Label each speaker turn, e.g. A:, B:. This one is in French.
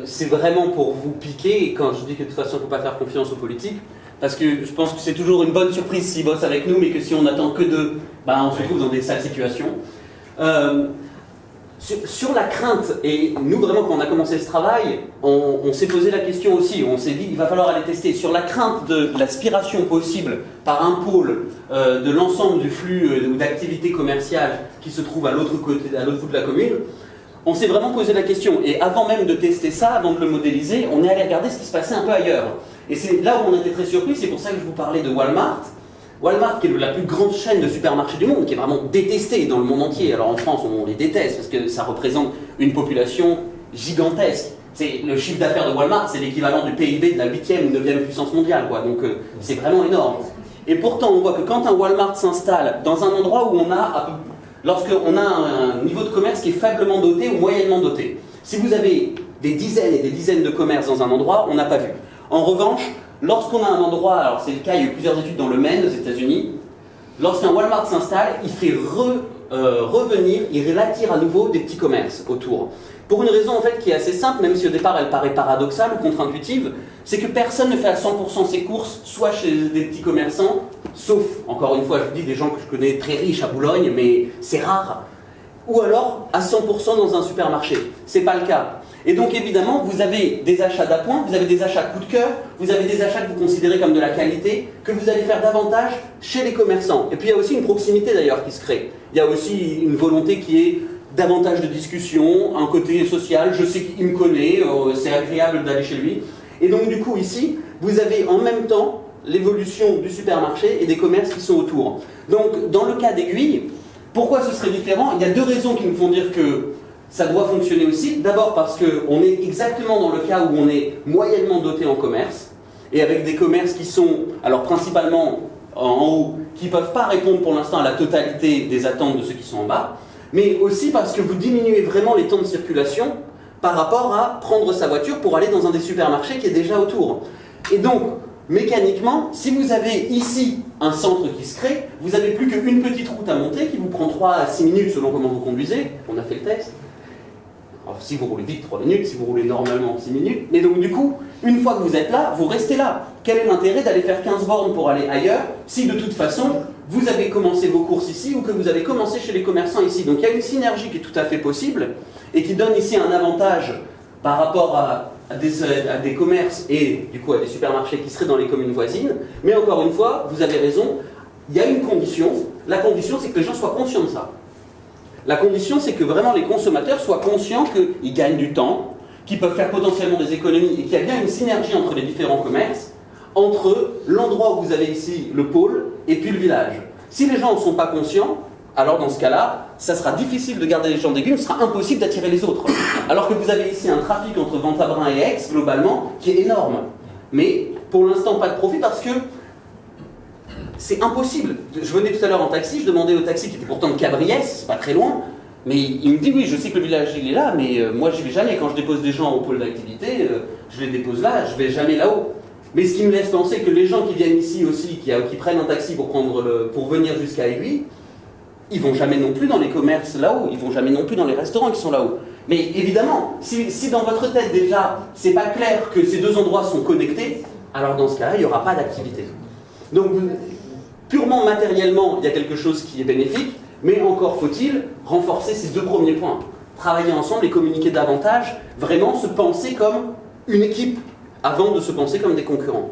A: c'est vraiment pour vous piquer, et quand je dis que de toute façon il ne faut pas faire confiance aux politiques, parce que je pense que c'est toujours une bonne surprise s'ils bossent avec nous, mais que si on n'attend que d'eux, on se retrouve dans des sales situations. Sur la crainte, et nous vraiment quand on a commencé ce travail, on s'est posé la question aussi, on s'est dit il va falloir aller tester sur la crainte de l'aspiration possible par un pôle de l'ensemble du flux ou d'activités commerciales qui se trouve à l'autre côté, à l'autre bout de la commune. On s'est vraiment posé la question, et avant même de tester ça, avant de le modéliser, on est allé regarder ce qui se passait un peu ailleurs. Et c'est là où on était très surpris, c'est pour ça que je vous parlais de Walmart. Walmart, qui est la plus grande chaîne de supermarchés du monde, qui est vraiment détestée dans le monde entier. Alors en France, on les déteste parce que ça représente une population gigantesque. Le chiffre d'affaires de Walmart, c'est l'équivalent du PIB de la 8e ou 9e puissance mondiale, quoi. Donc c'est vraiment énorme. Et pourtant, on voit que quand un Walmart s'installe dans un endroit où lorsqu'on a un niveau de commerce qui est faiblement doté ou moyennement doté, si vous avez des dizaines et des dizaines de commerces dans un endroit, on n'a pas vu. En revanche, lorsqu'on a un endroit, alors c'est le cas, il y a eu plusieurs études dans le Maine, aux États-Unis, lorsqu'un Walmart s'installe, il fait revenir, il attire à nouveau des petits commerces autour. Pour une raison en fait qui est assez simple, même si au départ elle paraît paradoxale ou contre-intuitive, c'est que personne ne fait à 100% ses courses, soit chez des petits commerçants, sauf, encore une fois, je vous dis des gens que je connais très riches à Boulogne, mais c'est rare, ou alors à 100% dans un supermarché. C'est pas le cas. Et donc évidemment, vous avez des achats d'appoint, vous avez des achats coup de cœur, vous avez des achats que vous considérez comme de la qualité, que vous allez faire davantage chez les commerçants. Et puis il y a aussi une proximité d'ailleurs qui se crée. Il y a aussi une volonté qui est davantage de discussion, un côté social, je sais qu'il me connaît, c'est agréable d'aller chez lui. Et donc du coup ici, vous avez en même temps l'évolution du supermarché et des commerces qui sont autour. Donc dans le cas d'Aiguille, pourquoi ce serait différent? Il y a deux raisons qui me font dire que ça doit fonctionner aussi. D'abord parce qu'on est exactement dans le cas où on est moyennement doté en commerce, et avec des commerces qui sont, alors principalement en haut, qui ne peuvent pas répondre pour l'instant à la totalité des attentes de ceux qui sont en bas, mais aussi parce que vous diminuez vraiment les temps de circulation par rapport à prendre sa voiture pour aller dans un des supermarchés qui est déjà autour. Et donc, mécaniquement, si vous avez ici un centre qui se crée, vous n'avez plus qu'une petite route à monter qui vous prend 3 à 6 minutes selon comment vous conduisez. On a fait le test. Alors, si vous roulez vite, 3 minutes, si vous roulez normalement, 6 minutes. Et donc du coup, une fois que vous êtes là, vous restez là. Quel est l'intérêt d'aller faire 15 bornes pour aller ailleurs, si de toute façon, vous avez commencé vos courses ici ou que vous avez commencé chez les commerçants ici? Donc il y a une synergie qui est tout à fait possible et qui donne ici un avantage par rapport à des commerces et du coup à des supermarchés qui seraient dans les communes voisines. Mais encore une fois, vous avez raison, il y a une condition. La condition, c'est que les gens soient conscients de ça. La condition, c'est que vraiment les consommateurs soient conscients qu'ils gagnent du temps, qu'ils peuvent faire potentiellement des économies et qu'il y a bien une synergie entre les différents commerces, entre l'endroit où vous avez ici le pôle et puis le village. Si les gens ne sont pas conscients, alors dans ce cas-là, ça sera difficile de garder les gens d'Aiguille, ce sera impossible d'attirer les autres. Alors que vous avez ici un trafic entre Ventabren et Aix, globalement, qui est énorme. Mais pour l'instant, pas de profit parce que c'est impossible. Je venais tout à l'heure en taxi, je demandais au taxi qui était pourtant de Cabriès, c'est pas très loin, mais il me dit oui, je sais que le village il est là, mais moi j'y vais jamais. Quand je dépose des gens au pôle d'activité, je les dépose là, je vais jamais là-haut. Mais ce qui me laisse penser que les gens qui viennent ici aussi, qui prennent un taxi pour venir jusqu'à Aiguille, ils vont jamais non plus dans les commerces là-haut, ils vont jamais non plus dans les restaurants qui sont là-haut. Mais évidemment, si dans votre tête déjà, c'est pas clair que ces deux endroits sont connectés, alors dans ce cas-là, il n'y aura pas d'activité. Donc, purement matériellement, il y a quelque chose qui est bénéfique, mais encore faut-il renforcer ces deux premiers points. Travailler ensemble et communiquer davantage, vraiment se penser comme une équipe, avant de se penser comme des concurrents.